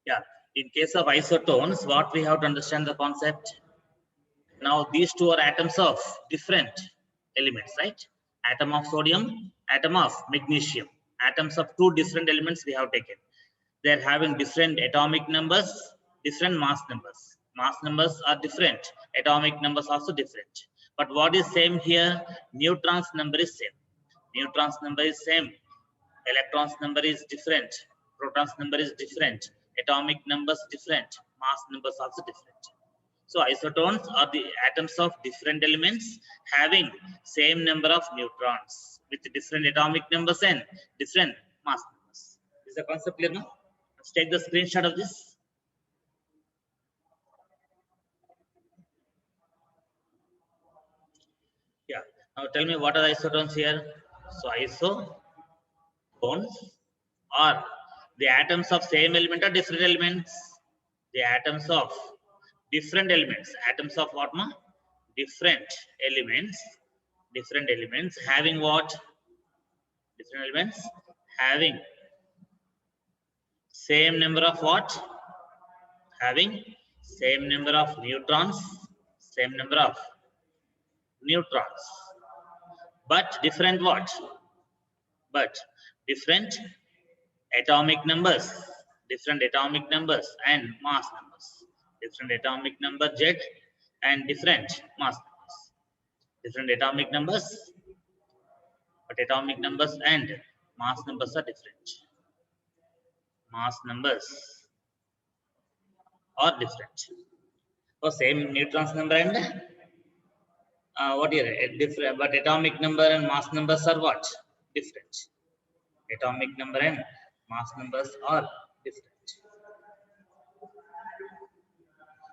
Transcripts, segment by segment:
Yeah. In case of isotones, what we have to understand the concept. Now these two are atoms of different elements, right? Atom of sodium, atom of magnesium. Atoms of two different elements we have taken. They are having different atomic numbers, different mass numbers. Mass numbers are different. Atomic numbers also different. But what is same here? Neutrons number is same. Neutrons number is same. Electrons number is different. Protons number is different. Atomic numbers different. Mass numbers also different. So isotones are the atoms of different elements having same number of neutrons with different atomic numbers and different mass numbers. Is the concept clear now? Let's take the screenshot of this. Yeah. Now tell me what are the isotones here? So isotones are the atoms of same element or different elements? The atoms of different elements. Atoms of what? Ma? Different elements. Different elements having what? Different elements having same number of what? Having same number of neutrons, same number of neutrons, but different what? But different atomic numbers, different atomic numbers and mass numbers, different atomic number Z and different mass numbers, different atomic numbers, but atomic numbers and mass numbers are different. Mass numbers are different. Oh, same neutrons number and what here? Different, but atomic number and mass numbers are what? Different. Atomic number and mass numbers are different.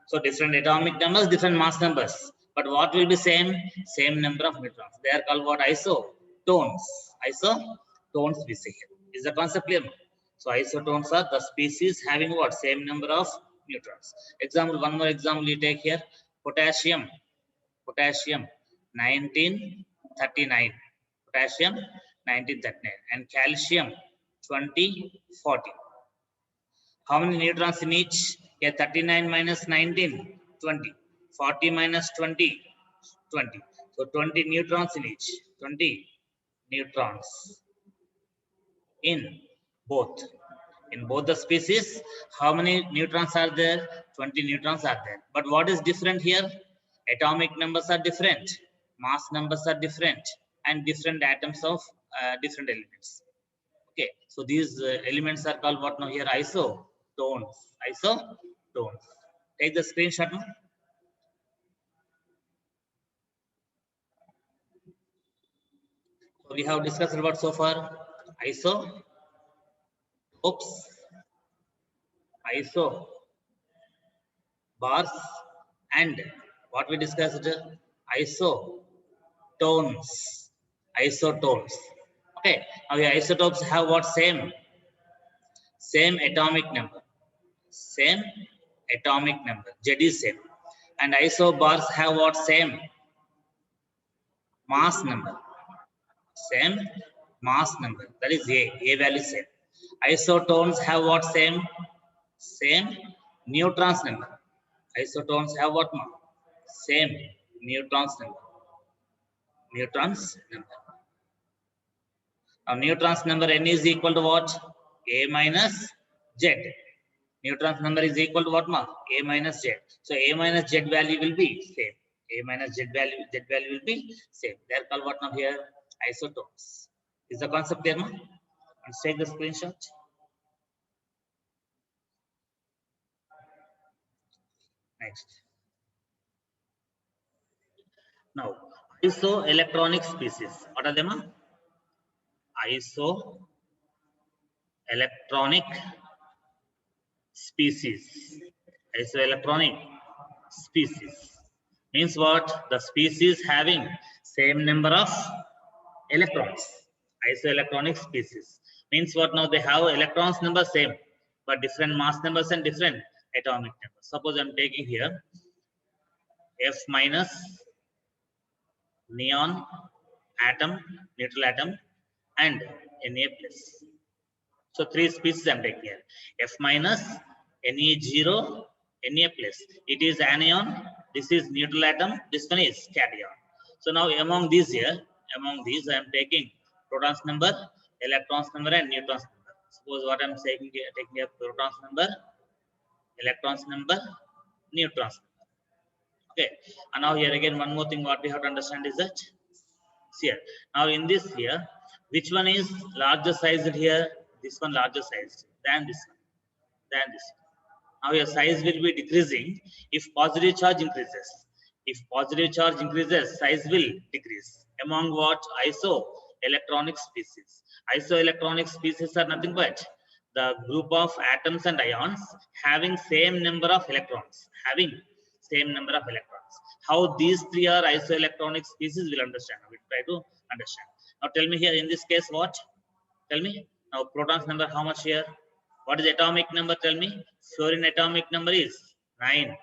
So different atomic numbers, different mass numbers. But what will be same? Same number of neutrons. They are called what? Isotones. Isotones we say here. Is the concept clear? So isotones are the species having what? Same number of neutrons. Example, one more example you take here. Potassium 1939, potassium 1939 and calcium 2040. How many neutrons in each? Yeah, 39 minus 19, 20. 40 minus 20, 20. So 20 neutrons in each. 20 neutrons in both. In both the species, how many neutrons are there? 20 neutrons are there. But what is different here? Atomic numbers are different, mass numbers are different, and different atoms of different elements. Okay, so these elements are called what now here? Isotones. Isotones. Take the screenshot now. So we have discussed about so far isotopes, isobars, and what we discussed isotones. Isotones. Okay, now the isotopes have what? Same atomic number. Same atomic number. Z is same. And isobars have what? Same mass number. Same mass number. That is A. A value same. Isotones have what? Same neutrons number. Isotones have what? Same neutrons number. Neutrons number. Now neutrons number n is equal to what? A minus Z. Neutrons number is equal to what? A minus Z. So A minus Z value will be same. A minus Z value will be same. They are called what now here? Isotopes. Is the concept clear? Let's take the screenshot. Next. Now, isoelectronic species. What are them? Isoelectronic species. Isoelectronic species means what? The species having same number of electrons. Isoelectronic species means what? Now they have electrons number same, but different mass numbers and different atomic numbers. Suppose I'm taking here F minus neon atom, neutral atom, and Na plus. So three species I'm taking here. F minus Na0, Na plus. It is anion. This is neutral atom. This one is cation. So now among these here, among these I am taking protons number, electrons number, and neutrons number. Suppose what I am saying here, taking here protons number, electrons number, neutrons number. Okay. And now here again one more thing what we have to understand is that here. Now in this here, which one is larger sized here? This one larger sized than this one, than this one. Now your size will be decreasing if positive charge increases. If positive charge increases, size will decrease. Among what? Isoelectronic species. Isoelectronic species are nothing but the group of atoms and ions having same number of electrons. Having same number of electrons. How these three are isoelectronic species we'll understand. We'll try to understand. Now tell me here in this case what? Tell me. Now protons number how much here? What is atomic number? Tell me. Fluorine atomic number is 9.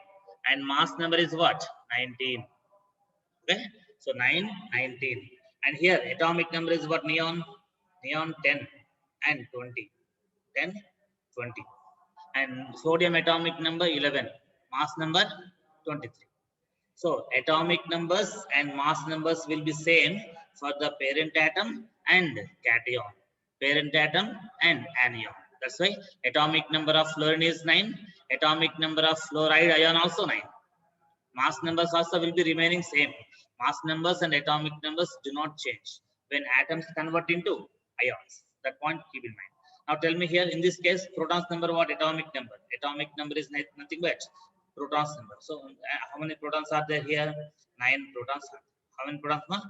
And mass number is what? 19. Okay. So 9, 19. And here atomic number is what? Neon? Neon 10 and 20. 10, 20. And sodium atomic number 11. Mass number 23. So atomic numbers and mass numbers will be same for the parent atom and cation. Parent atom and anion. That's why atomic number of fluorine is 9. Atomic number of fluoride ion also 9. Mass numbers also will be remaining same. Mass numbers and atomic numbers do not change when atoms convert into ions. That point keep in mind. Now tell me here in this case protons number what? Atomic number. Atomic number is nothing but protons number. So how many protons are there here? 9 protons. How many protons?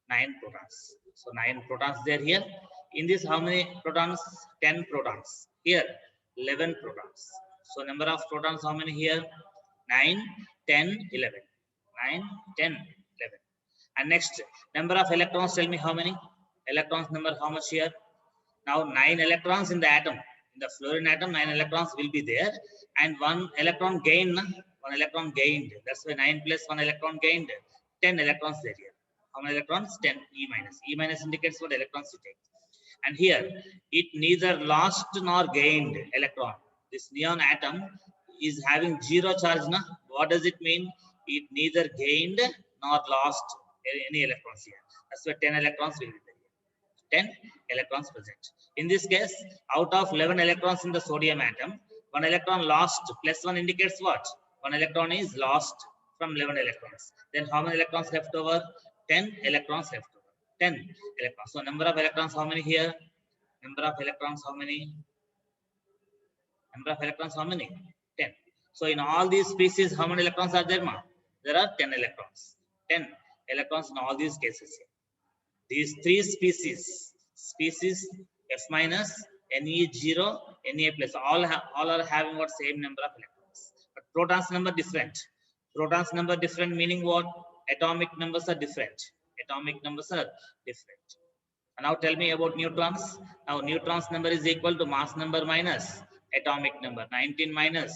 9 protons. So 9 protons there here. In this how many protons? 10 protons. Here 11 protons. So number of protons how many here? 9, 10, 11. 9, 10, 11. And next number of electrons, tell me how many? Electrons number how much here? Now 9 electrons in the atom. In the fluorine atom 9 electrons will be there. And 1 electron gained. 1 electron gained. That's why 9 plus 1 electron gained. 10 electrons there here. How many electrons? 10 E minus. E minus indicates what electrons you take. And here it neither lost nor gained electron. This neon atom is having zero charge. Na? What does it mean? It neither gained nor lost any electrons here. That's why 10 electrons will be there. 10 electrons present. In this case, out of 11 electrons in the sodium atom, 1 electron lost plus 1 indicates what? 1 electron is lost from 11 electrons. Then how many electrons left over? 10 electrons left over. 10 electrons. So number of electrons how many here? Number of electrons how many? Number of electrons how many? 10. So in all these species, how many electrons are there, ma? There are 10 electrons. 10 electrons in all these cases here. These three species F minus, Ne0, Na plus, all are having what? Same number of electrons. But protons number different. Protons number different meaning what? Atomic numbers are different. Atomic numbers are different. And now tell me about neutrons. Now neutrons number is equal to mass number minus atomic number. 19 minus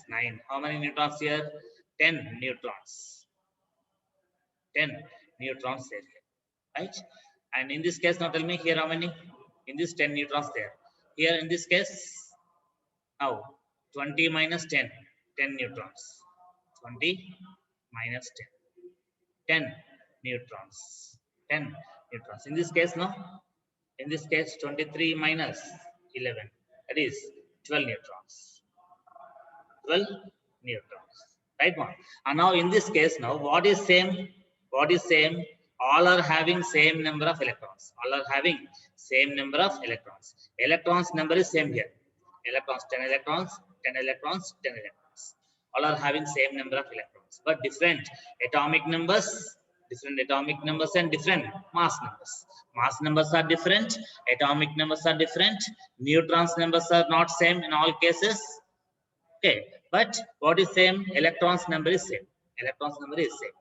9. How many neutrons here? 10 neutrons. 10 neutrons there, right? And in this case, now tell me here how many? In this 10 neutrons there. Here in this case, now 20 minus 10, 10 neutrons. 20 minus 10, 10 neutrons. 10 neutrons. In this case, no? In this case, 23 minus 11. That is 12 neutrons. 12 neutrons. Right one. And now in this case, now what is same? What is same? All are having same number of electrons. All are having same number of electrons. Electrons number is same here. Electrons, 10 electrons, 10 electrons, 10 electrons. All are having same number of electrons, but different atomic numbers, different atomic numbers and different mass numbers. Mass numbers are different, atomic numbers are different, neutrons numbers are not same in all cases. Okay, but what is same? Electrons number is same. Electrons number is same.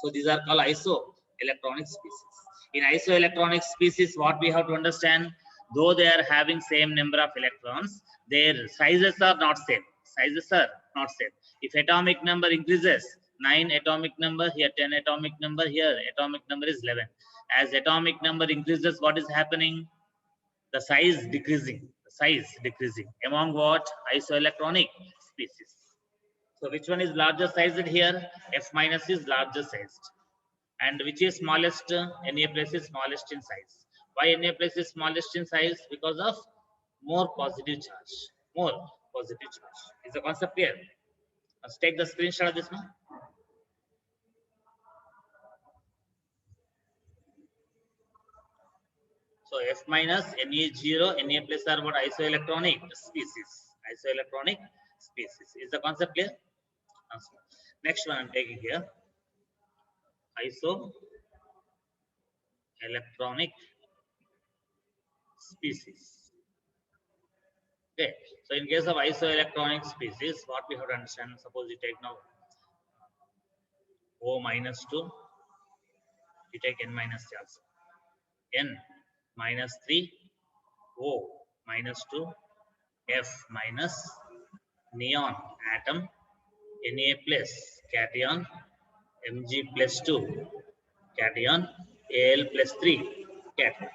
So these are called isoelectronic species. In isoelectronic species, what we have to understand, though they are having same number of electrons, their sizes are not same. Sizes are not same. If atomic number increases, 9 atomic number, here 10 atomic number, here atomic number is 11. As atomic number increases, what is happening? The size decreasing. The size decreasing among what? Isoelectronic species. So which one is larger sized here? F minus is larger sized. And which is smallest? Na plus is smallest in size. Why Na plus is smallest in size? Because of more positive charge. More positive charge. Is the concept clear? Let's take the screenshot of this one. So F minus, Na0, Na plus are what? Isoelectronic species. Isoelectronic species. Is the concept clear? Next one I'm taking here. Isoelectronic species. Okay. So in case of isoelectronic species, what we have to understand, suppose you take now O minus 2, you take N minus 3 also. N minus 3, O minus 2, F minus, neon atom, Na plus cation, Mg plus 2 cation, Al plus 3 cation.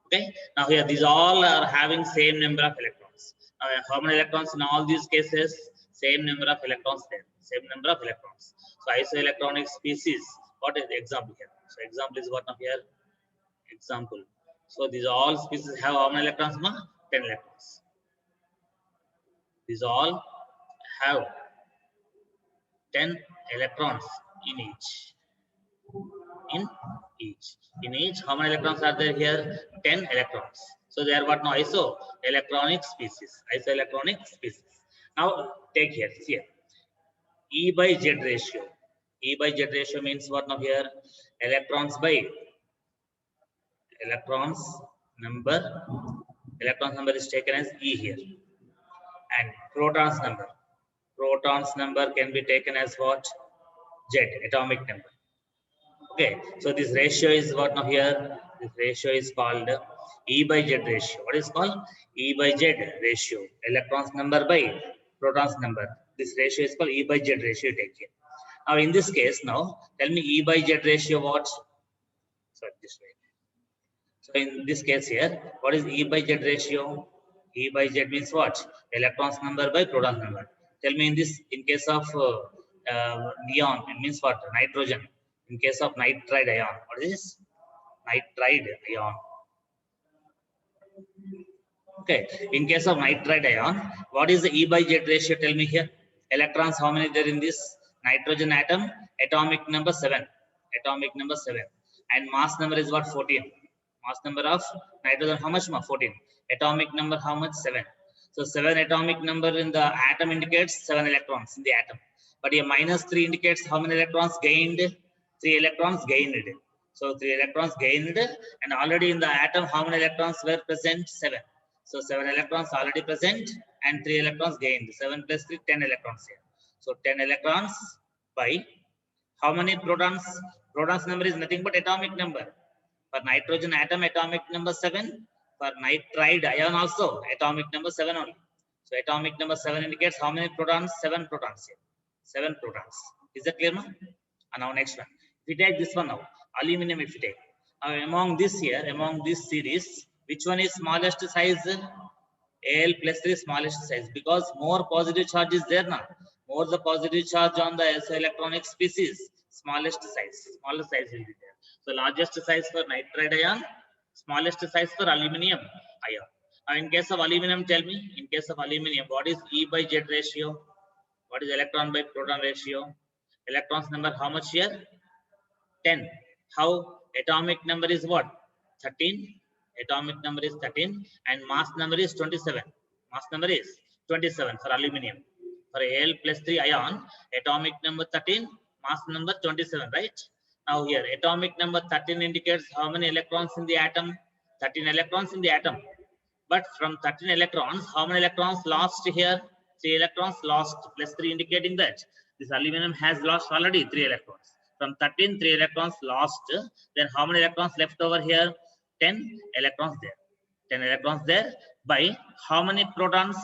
Okay. Now here these all are having same number of electrons. Now how many electrons in all these cases? Same number of electrons there. Same number of electrons. So isoelectronic species. What is the example here? So example is what now here? Example. So these all species have how many electrons? 10 electrons. These all have 10 electrons in each. In each, how many electrons are there here? 10 electrons. So they are what now? Isoelectronic species. Isoelectronic species. Now take here. See here. E by Z ratio. E by Z ratio means what now here? Electrons by electrons number. Electrons number is taken as E here. And protons number. Protons number can be taken as what? Z, atomic number. Okay, so this ratio is what now here? This ratio is called E by Z ratio. What is called? E by Z ratio. Electrons number by protons number. This ratio is called E by Z ratio. Take here. Now in this case, now tell me E by Z ratio what? Sorry, this way. So in this case here, what is E by Z ratio? E by Z means what? Electrons number by protons number. Tell me in this, in case of neon, it means what? Nitrogen. In case of nitride ion, what is this? Nitride ion. Okay. In case of nitride ion, what is the E by Z ratio? Tell me here. Electrons, how many there in this nitrogen atom? Atomic number 7. Atomic number 7. And mass number is what? 14. Mass number of nitrogen, how much? 14. Atomic number, how much? 7. So 7 atomic number in the atom indicates 7 electrons in the atom. But a minus 3 indicates how many electrons gained? 3 electrons gained. So 3 electrons gained, and already in the atom, how many electrons were present? 7. So 7 electrons already present and 3 electrons gained. 7 plus 3, 10 electrons here. So 10 electrons by how many protons? Protons number is nothing but atomic number. For nitrogen atom, atomic number 7. For nitride ion also, atomic number 7 only. So atomic number 7 indicates how many protons? 7 protons here. 7 protons. Is that clear, man? And now next one. If we take this one now, aluminum if we take. Now among this here, among this series, which one is smallest size? Al plus 3 smallest size, because more positive charge is there now. More the positive charge on the isoelectronic species, smallest size. Smallest size will be there. So largest size for nitride ion, smallest size for aluminum ion. Now in case of aluminum, tell me, in case of aluminum, what is E by Z ratio? What is electron by proton ratio? Electrons number, how much here? 10. How? Atomic number is what? 13. Atomic number is 13 and mass number is 27. Mass number is 27 for aluminum. For Al plus 3 ion, atomic number 13, mass number 27, right? Now here, atomic number 13 indicates how many electrons in the atom? 13 electrons in the atom. But from 13 electrons, how many electrons lost here? 3 electrons lost, plus 3 indicating that this aluminum has lost already 3 electrons. From 13, 3 electrons lost. Then how many electrons left over here? 10 electrons there. 10 electrons there by how many protons?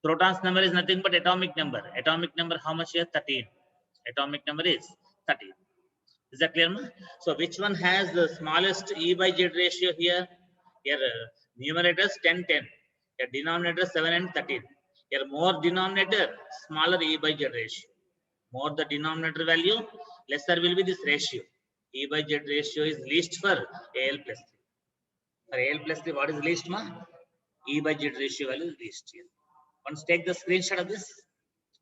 Protons number is nothing but atomic number. Atomic number, how much here? 13. Atomic number is 13. Is that clear? So which one has the smallest E by Z ratio here? Here numerators 10, 10. Here denominator 7 and 13. Here more denominator, smaller E by Z ratio. More the denominator value, lesser will be this ratio. E by Z ratio is least for AL plus 3. For AL plus 3, what is least, ma? E by Z ratio value is least here. Once take the screenshot of this,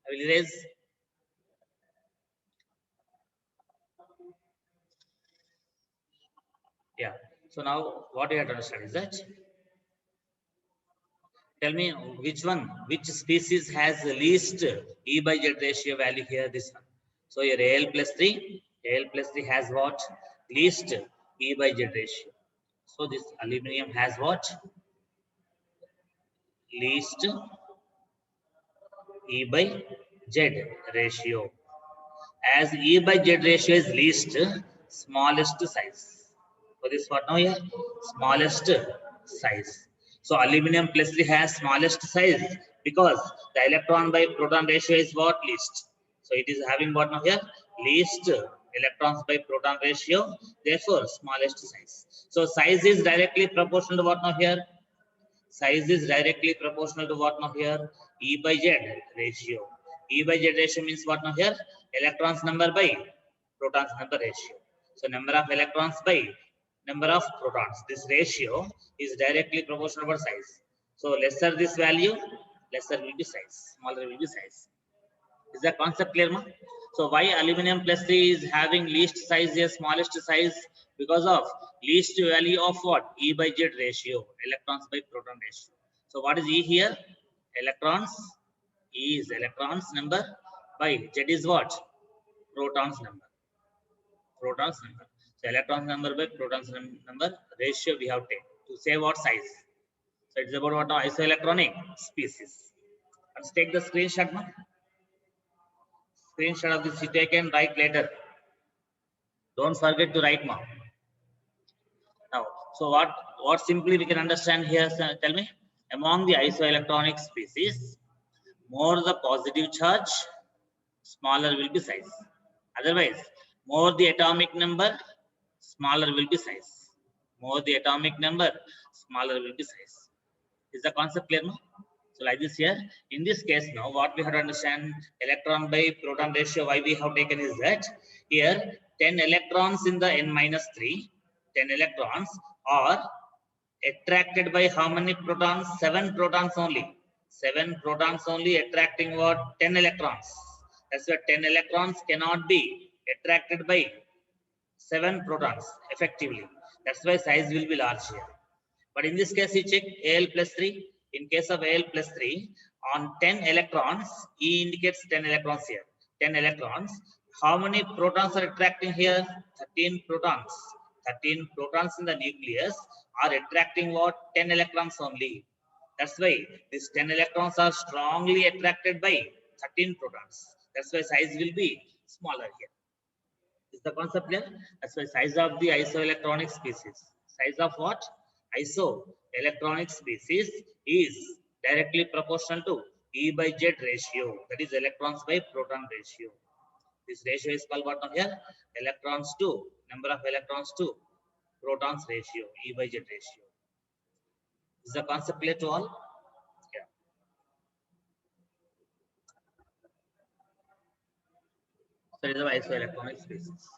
I will erase. Yeah. So now what you have to understand is that, tell me which species has the least E by Z ratio value here, this one. So your AL plus 3 has what? Least E by Z ratio. So this aluminum has what? Least E by Z ratio. As E by Z ratio is least, smallest size. So this what now here? Smallest size. So aluminum plus 3 has smallest size because the electron by proton ratio is what? Least. So it is having what now here? Least electrons by proton ratio, therefore smallest size. So size is directly proportional to what now here? Size is directly proportional to what now here? E by Z ratio. E by Z ratio means what now here? Electrons number by protons number ratio. So number of electrons by number of protons. This ratio is directly proportional to size. So lesser this value, lesser will be size. Smaller will be size. Is the concept clear, ma? So why aluminum plus 3 is having least size here, smallest size? Because of least value of what? E by Z ratio, electrons by proton ratio. So what is E here? Electrons. E is electrons number by Z is what? Protons number. Protons number. So electrons number by protons number ratio we have taken to say what size. So it's about what now? Isoelectronic species. Let's take the screenshot now. Screenshot of this you take and write later. Don't forget to write now. So what simply we can understand here? Tell me, among the isoelectronic species, more the positive charge, smaller will be size. Otherwise, more the atomic number, smaller will be size. More the atomic number, smaller will be size. Is the concept clear now? So like this here, in this case now, what we have to understand, electron by proton ratio, why we have taken is that, here 10 electrons in the n minus 3, 10 electrons are attracted by how many protons? 7 protons only. 7 protons only attracting what? 10 electrons. That's why 10 electrons cannot be attracted by 7 protons effectively. That's why size will be large here. But in this case, you check Al plus 3. In case of Al plus 3, on 10 electrons, E indicates 10 electrons here. 10 electrons. How many protons are attracting here? 13 protons. 13 protons in the nucleus are attracting what? 10 electrons only. That's why these 10 electrons are strongly attracted by 13 protons. That's why size will be smaller here. Is the concept clear? That's why size of the isoelectronic species. Size of what? Isoelectronic species is directly proportional to E by Z ratio. That is electrons by proton ratio. This ratio is called what now here? Electrons to number of electrons to protons ratio. E by Z ratio. Is the concept clear to all? Yeah. So it is the isoelectronic species.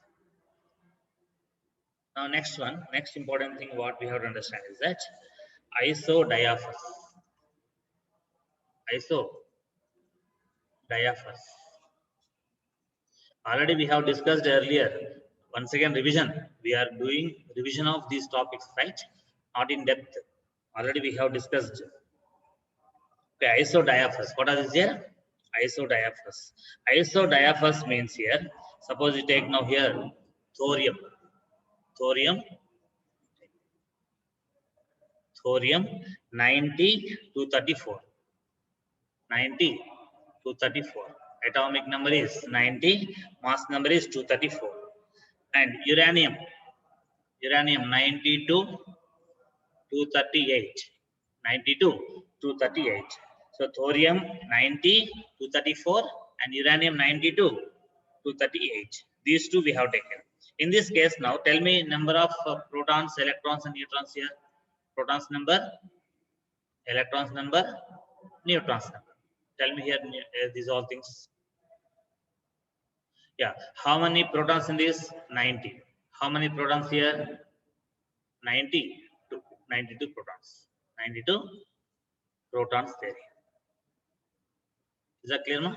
Now next one, next important thing what we have to understand is that isodiaphers. Isodiaphers. Already we have discussed earlier. Once again revision. We are doing revision of these topics, right? Not in depth. Already we have discussed. Okay, isodiaphers. What are these here? Isodiaphers. Isodiaphers means here. Suppose you take now here thorium. Thorium 90 to 34. 90 to 34. Atomic number is 90, mass number is 234. And uranium 92 to 38. 92 to 38. So thorium 90 to 34 and uranium 92 to 38. These two we have taken. In this case now, tell me number of protons, electrons and neutrons here. Protons number, electrons number, neutrons number. Tell me here these all things. Yeah, how many protons in this? 90. How many protons here? 92. 92 protons. 92 protons there. Is that clear now?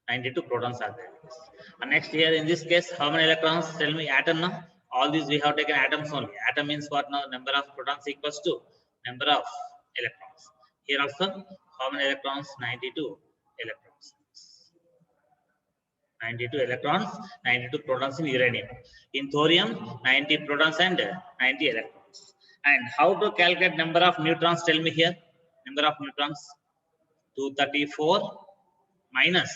92 protons are there. And next here in this case, how many electrons? Tell me atom now. All these we have taken atoms only. Atom means what now? Number of protons equals to number of electrons. Here also, how many electrons? 92 electrons. 92 electrons, 92 protons in uranium. In thorium, 90 protons and 90 electrons. And how to calculate number of neutrons? Tell me here. Number of neutrons, 234 minus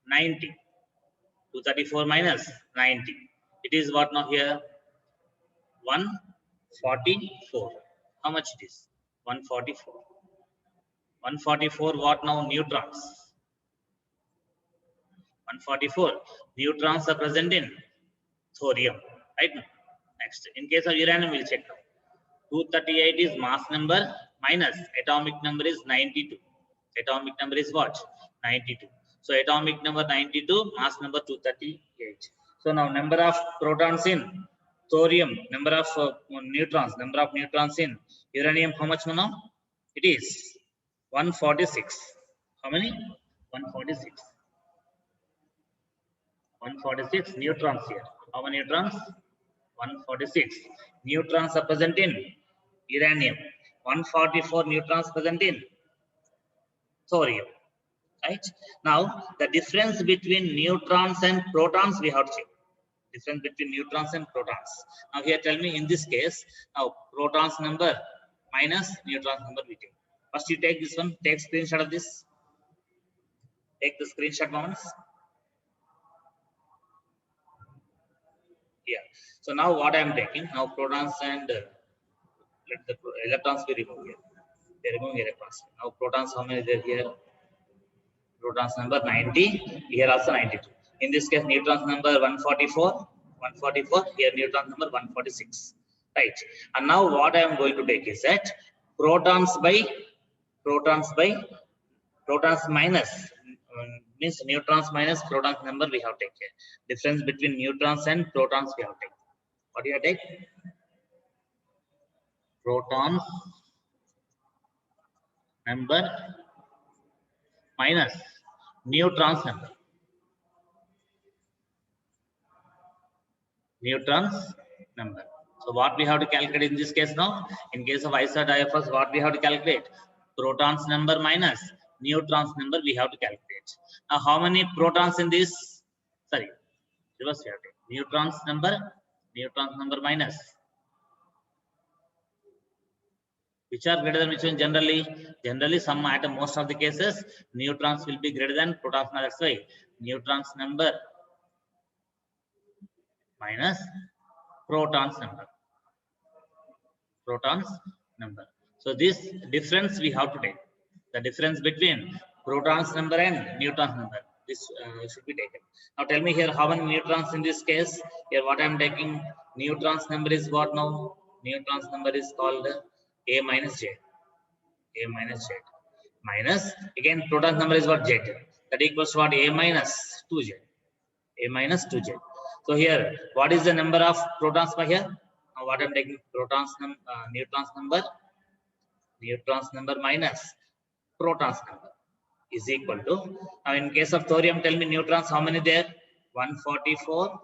90. 234 minus 90. It is what now here? 144. How much it is? 144. 144 what now? Neutrons. 144 neutrons are present in thorium. Right now. Next, in case of uranium, we'll check now. 238 is mass number minus atomic number is 92. Atomic number is what? 92. So atomic number 92, mass number 238. So now number of protons in thorium, number of neutrons in uranium, how much now? It is 146. How many? 146. 146 neutrons here. How many neutrons? 146 neutrons are present in uranium. 144 neutrons present in thorium. Right? Now, the difference between neutrons and protons we have to check. Difference between neutrons and protons. Now, here tell me in this case, now protons number minus neutrons number we take. First, you take this one, take screenshot of this. Take the screenshot once. Yeah. So now what I am taking, now protons and let the electrons be removed here. They are removing electrons. Now protons, how many there here? Protons number 90, here also 92. In this case, neutrons number 144, 144, here neutrons number 146. Right. And now what I am going to take is that protons minus means neutrons minus protons number we have taken. Difference between neutrons and protons we have taken. What do you take? Protons number minus neutrons number. Neutrons number. So what we have to calculate in this case now? In case of isodiaphragms, what we have to calculate? Protons number minus neutrons number we have to calculate. Now how many protons in this? Sorry, reverse we have to. Neutrons number minus. Which are greater than which one generally? Generally some atom, most of the cases, neutrons will be greater than protons. That's why neutrons number minus protons number. Protons number. So this difference we have to take. The difference between protons number and neutrons number. This should be taken. Now tell me here how many neutrons in this case. Here what I am taking, neutrons number is what now? Neutrons number is called A minus Z. A minus Z. Minus, again proton number is what? Z. That equals what? A minus 2Z. A minus 2Z. So here, what is the number of protons by here? Now what I am taking, neutrons number minus protons number is equal to, now in case of thorium, tell me neutrons, how many there? 144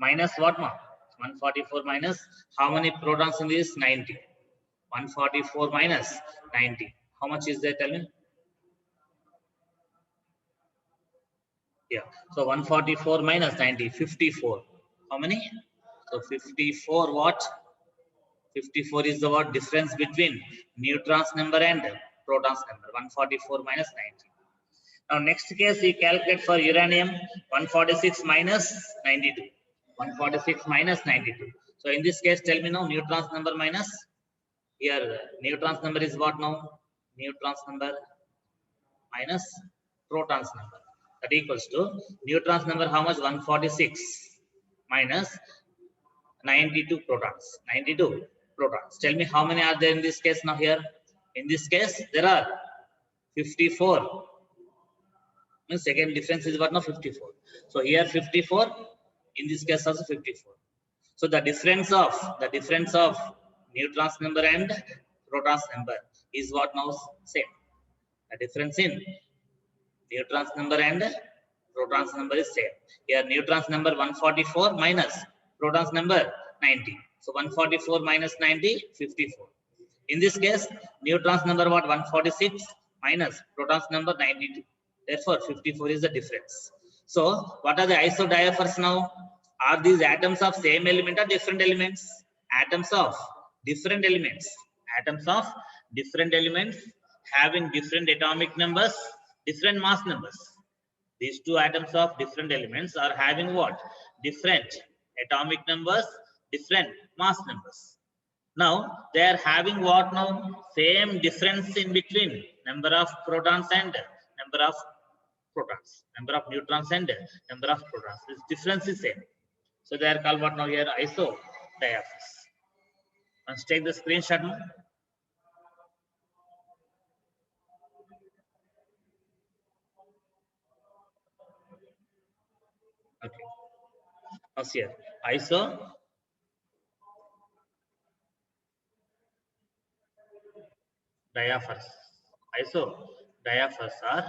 minus what now? 144 minus, how many protons in this? 90. 144 minus 90. How much is there? Tell me. Yeah. So 144 minus 90, 54. How many? So 54 what? 54 is the what? Difference between neutrons number and protons number. 144 minus 90. Now next case we calculate for uranium 146 minus 92. 146 minus 92. So in this case, tell me now neutrons number minus. Here neutrons number is what now? Neutrons number minus protons number. That equals to neutrons number how much? 146 minus 92 protons. 92 protons. Tell me how many are there in this case now here? In this case, there are 54. The second difference is what now? 54. So here 54. In this case also 54. So the difference of neutrons number and protons number is what now? Same. The difference in neutrons number and protons number is same. Here neutrons number 144 minus protons number 90. So 144 minus 90, 54. In this case, neutrons number what? 146 minus protons number 92. Therefore, 54 is the difference. So what are the isodiaphers now? Are these atoms of same element or different elements? Atoms of different elements. Atoms of different elements having different atomic numbers, different mass numbers. These two atoms of different elements are having what? Different atomic numbers, different mass numbers. Now they are having what now? Same difference in between number of protons and number of protons, number of neutrons and number of protons. This difference is same. So they are called what now here? Isodiaphers. Let's take the screenshot now. Okay. Now here, isodiaphers. Isodiaphers are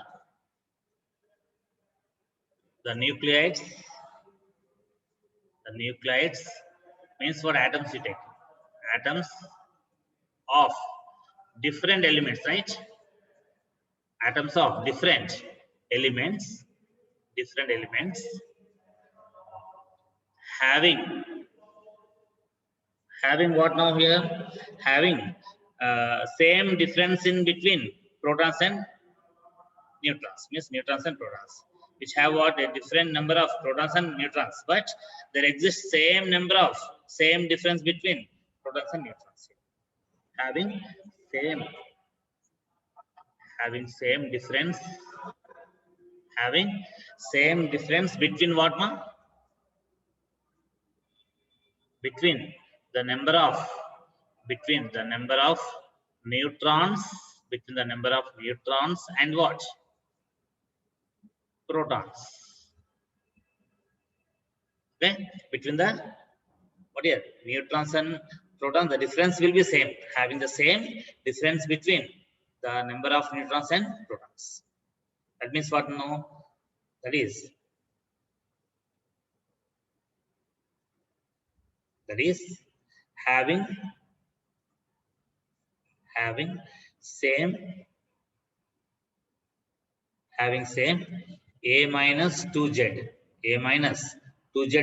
the nucleides. The nucleides means what atoms you take. Atoms of different elements, right? Atoms of different elements having what now here? Having same difference in between protons and neutrons, means neutrons and protons, which have what? A different number of protons and neutrons, but there exists same difference between protons and neutrons. Having same difference between what now? Between the number of neutrons, and what? Protons. Okay, between the what here? Neutrons and protons, the difference will be same, having the same difference between the number of neutrons and protons. That means what now? That is having same A minus 2Z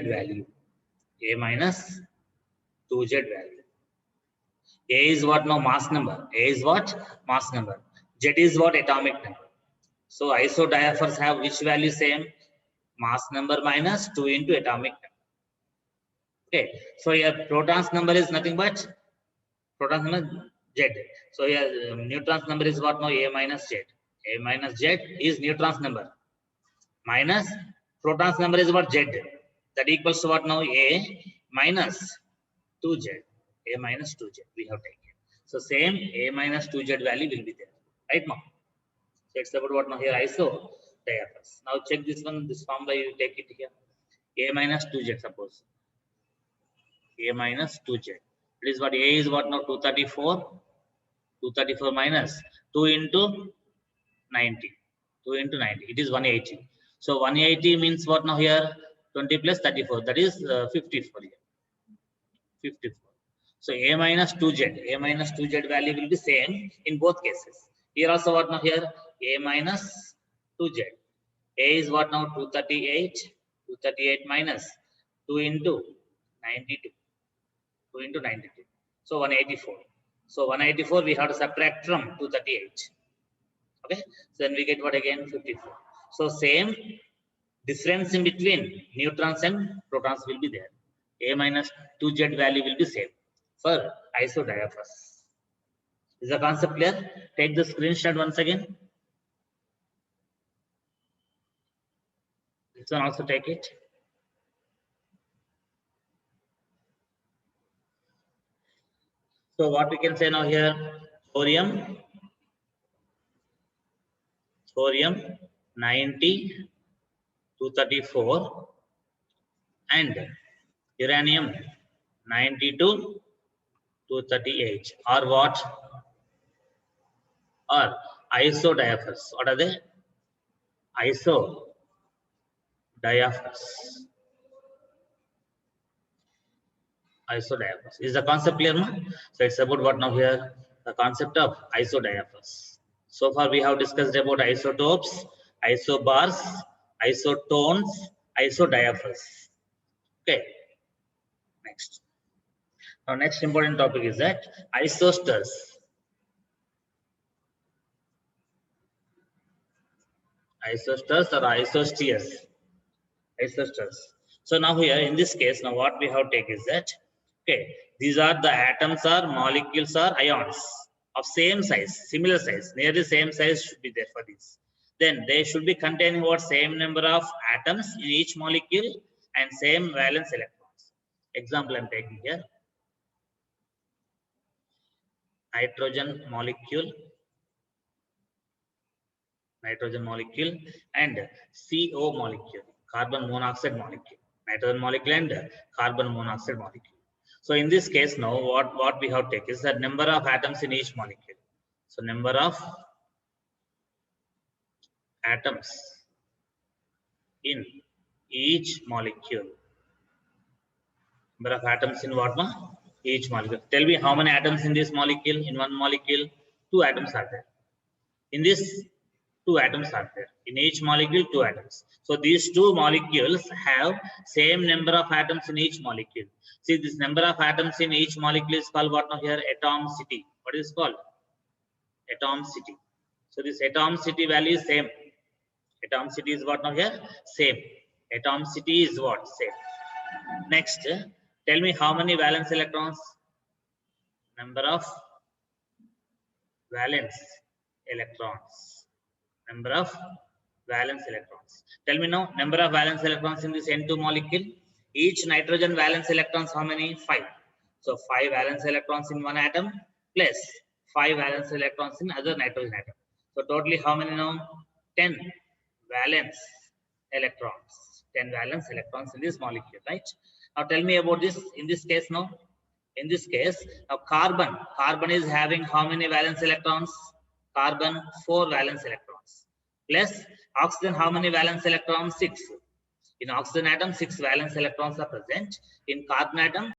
value. A minus 2Z value. A is what now? Mass number. A is what? Mass number. Z is what? Atomic number. So isodiaphers have which value? Same. Mass number minus 2 into atomic number. Okay. So here protons number is nothing but protons number Z. So here neutrons number is what now? A minus Z. A minus Z is neutrons number. Minus protons number is what? Z. That equals to what now? A minus 2Z. A minus 2Z we have taken. So same A minus 2Z value will be there. Right now. So it's about what now here? Isodiaphers. Now check this one, this formula you take it here. A minus 2Z suppose. A minus 2Z. It is what? A is what now? 234. 234 minus 2 into 90. 2 into 90. It is 180. So 180 means what now here? 20 plus 34. That is 54 here. 54. So A minus 2Z value will be same in both cases. Here also what now here? A minus 2Z. A is what now? 238. 238 minus 2 into 92. 2 into 92. So 184. So 184 we have to subtract from 238. Okay. So then we get what again? 54. So same difference in between neutrons and protons will be there. A minus 2Z value will be same for isodiaphers. Is the concept clear? Take the screenshot once again. This one also take it. So what we can say now here, thorium 90 234 and uranium 92 238 or what? Or isodiaphers. What are they? Isodiaphers. Isodiaphers. Is the concept clear now? So it's about what now here? The concept of isodiaphers. So far we have discussed about isotopes, isobars, isotones, isodiaphers. Okay. Next. Now next important topic is that isosters. Isosters or isosteres. Isosters. So now here in this case, now what we have take is that, okay, these are the atoms or molecules or ions of same size, similar size, nearly same size should be there for these. Then they should be containing what? Same number of atoms in each molecule and same valence electrons. Example I'm taking here. Nitrogen molecule and CO molecule, carbon monoxide molecule, nitrogen molecule and carbon monoxide molecule. So in this case now what we have taken is the number of atoms in each molecule. So number of atoms in each molecule. Number of atoms in what? Each molecule. Tell me how many atoms in this molecule? In one molecule, 2 atoms are there. In this, 2 atoms are there. In each molecule, 2 atoms. So these 2 molecules have same number of atoms in each molecule. See, this number of atoms in each molecule is called what now here? Atomicity. What is it called? Atomicity. So this atomicity value is same. Atomicity is what now here? Same. Atomicity is what? Same. Next, tell me how many valence electrons? Number of valence electrons. Number of valence electrons. Tell me now, number of valence electrons in this N2 molecule. Each nitrogen valence electrons, how many? 5. So 5 valence electrons in one atom plus 5 valence electrons in other nitrogen atom. So totally how many now? 10 valence electrons. 10 valence electrons in this molecule, right? Now tell me about this in this case now. In this case, now carbon is having how many valence electrons? Carbon 4 valence electrons. Plus oxygen, how many valence electrons? 6. In oxygen atom, 6 valence electrons are present. In carbon atom,